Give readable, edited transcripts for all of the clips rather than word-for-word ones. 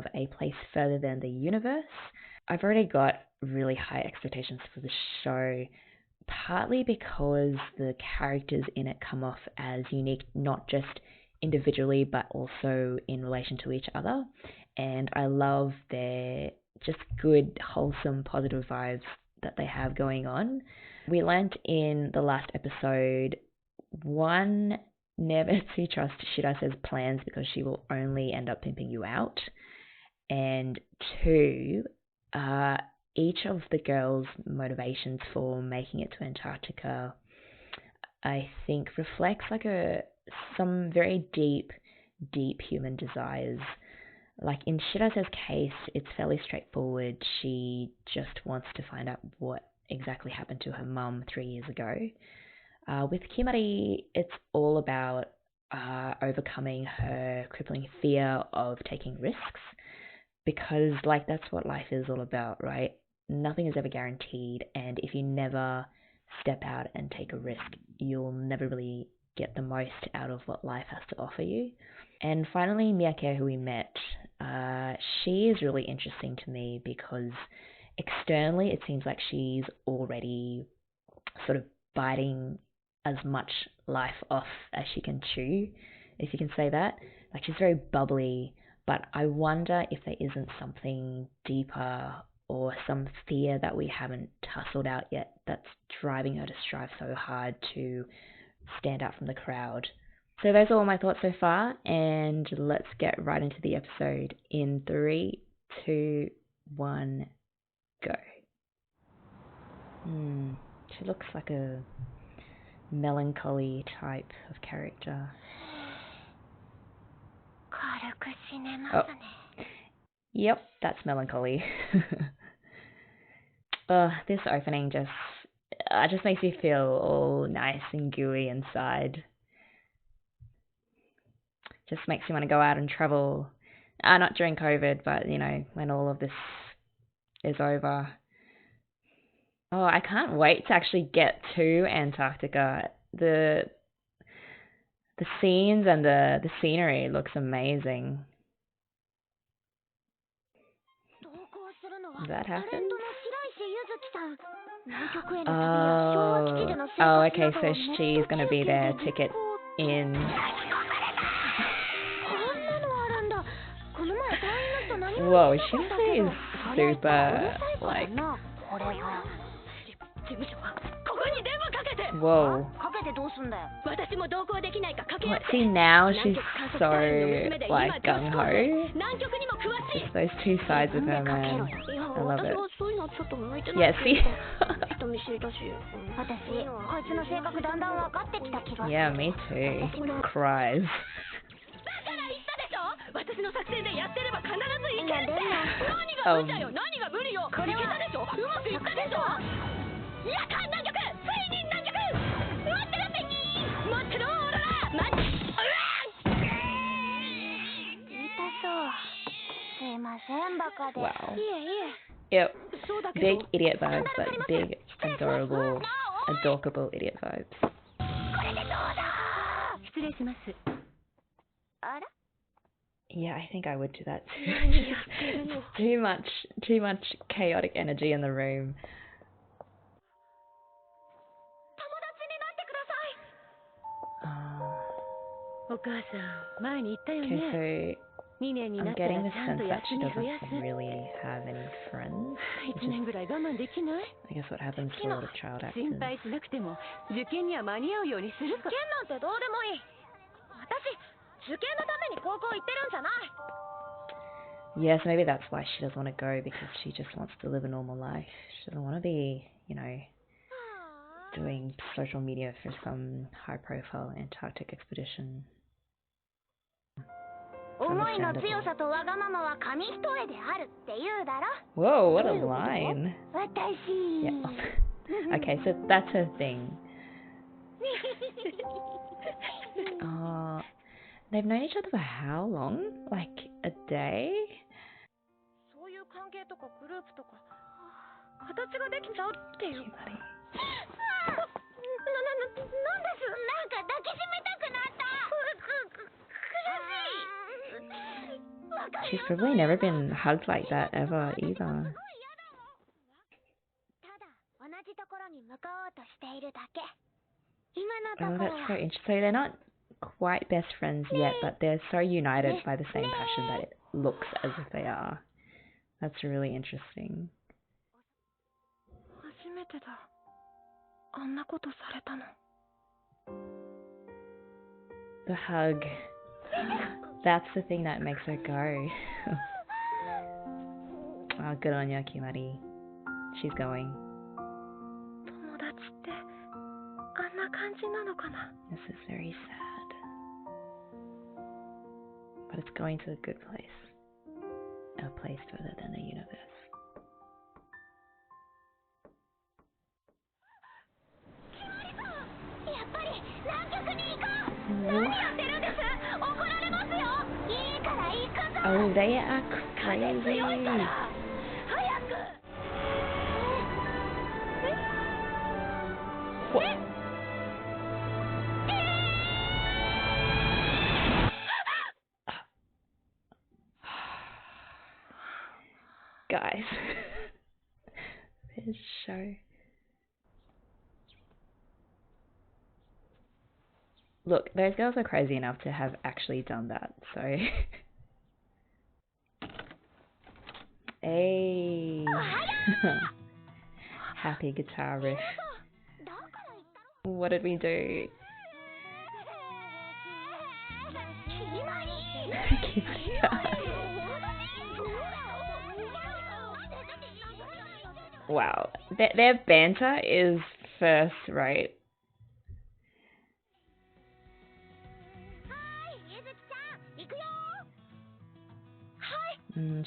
of A Place Further Than the Universe. I've already got really high expectations for the show, partly because the characters in it come off as unique, not just individually, but also in relation to each other. And I love their just good, wholesome, positive vibes that they have going on. We learnt in the last episode, 1, never to trust Shirase's plans because she will only end up pimping you out. And 2, each of the girls' motivations for making it to Antarctica, I think, reflects like some very deep human desires. Like in Shirase's case, it's fairly straightforward. She just wants to find out what exactly happened to her mum 3 years ago. With Kimari, it's all about overcoming her crippling fear of taking risks, because like that's what life is all about, right? Nothing is ever guaranteed, and if you never step out and take a risk, you'll never really get the most out of what life has to offer you. And finally, Miyake, who we met, she is really interesting to me because externally it seems like she's already sort of biting as much life off as she can chew, if you can say that. Like, she's very bubbly, but I wonder if there isn't something deeper or some fear that we haven't tussled out yet that's driving her to strive so hard to stand out from the crowd. So those are all my thoughts so far, and let's get right into the episode in 3, 2, 1, go. She looks like a melancholy type of character. Oh. Yep, that's melancholy. This opening just makes me feel all nice and gooey inside. Just makes me want to go out and travel. Not during COVID, but, you know, when all of this is over. Oh, I can't wait to actually get to Antarctica. The scenes and the scenery looks amazing. That happened? Oh, okay, so she's gonna be their ticket in. Whoa, she is super, like... Whoa. See, now she's so, like, gung-ho. Just those two sides of her, man. I love it. Yeah, see? Yeah, me too. Cries. Wow. Yep. Big idiot vibes, but big, adorable idiot vibes. Yeah, I think I would do that too. too much chaotic energy in the room. Okay, so I'm getting the sense that she doesn't really have any friends, which is, I guess, what happens to a lot of child actors. Yes, maybe that's why she doesn't want to go, because she just wants to live a normal life. She doesn't want to be, you know, doing social media for some high-profile Antarctic expedition. Whoa, what a line. Yeah. Okay, so that's her thing. They've known each other for how long? Like a day? she's probably never been hugged like that ever either. Oh, that's so interesting. So they're not quite best friends yet, but they're so united by the same passion that it looks as if they are. That's really interesting. The hug. That's the thing that makes her go. Oh, good on you, Kimari. She's going. This is very sad. But it's going to a good place. A place further than the universe. Oh, they are crazy. What? Guys, this show. Look, those girls are crazy enough to have actually done that, so. Hey. Happy guitar riff. What did we do? Wow, their banter is first rate.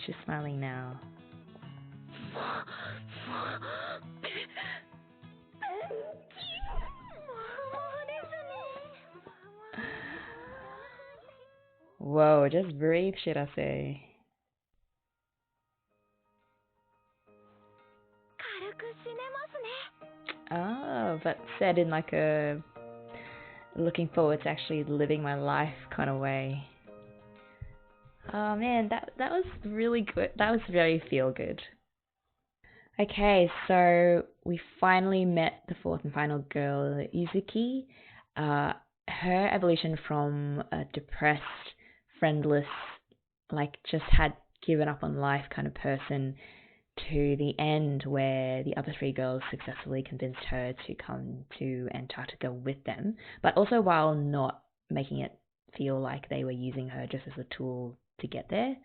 She's smiling now. Whoa, just breathe, should I say. Oh, but said in like a looking forward to actually living my life kind of way. Oh man, that was really good. That was very feel good. Okay, so we finally met the fourth and final girl, Yuzuki. Her evolution from a depressed, friendless, like just had given up on life kind of person to the end where the other three girls successfully convinced her to come to Antarctica with them, but also while not making it feel like they were using her just as a tool to get there.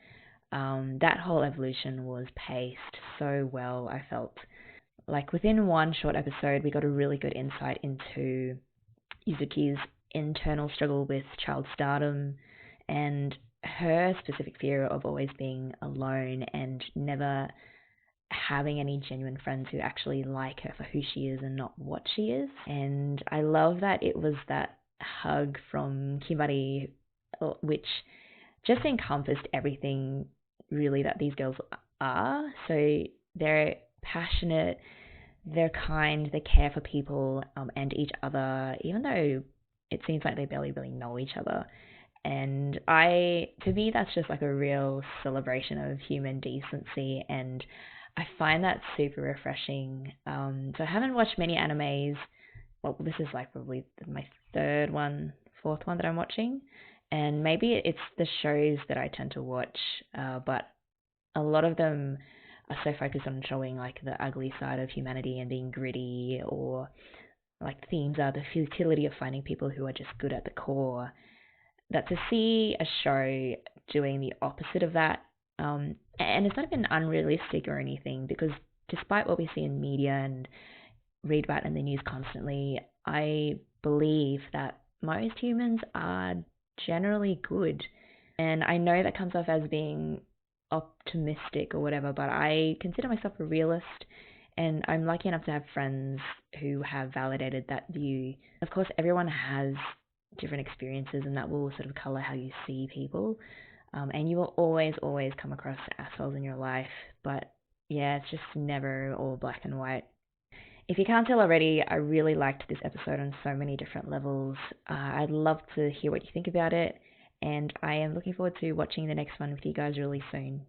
That whole evolution was paced so well, I felt. Like within one short episode, we got a really good insight into Yuzuki's internal struggle with child stardom and her specific fear of always being alone and never having any genuine friends who actually like her for who she is and not what she is. And I love that it was that hug from Kimari which just encompassed everything really that these girls are. So they're passionate, they're kind, they care for people and each other, even though it seems like they barely really know each other. And to me, that's just like a real celebration of human decency, and I find that super refreshing. So I haven't watched many animes. Well, this is like probably my fourth one that I'm watching. And maybe it's the shows that I tend to watch, but a lot of them are so focused on showing like the ugly side of humanity and being gritty, or like the themes are the futility of finding people who are just good at the core. That to see a show doing the opposite of that, and it's not even unrealistic or anything, because despite what we see in media and read about in the news constantly, I believe that most humans are generally good. And I know that comes off as being optimistic or whatever, but I consider myself a realist, and I'm lucky enough to have friends who have validated that view. Of course, everyone has different experiences, and that will sort of color how you see people. And you will always come across assholes in your life, but yeah, it's just never all black and white. If you can't tell already, I really liked this episode on so many different levels. I'd love to hear what you think about it, and I am looking forward to watching the next one with you guys really soon.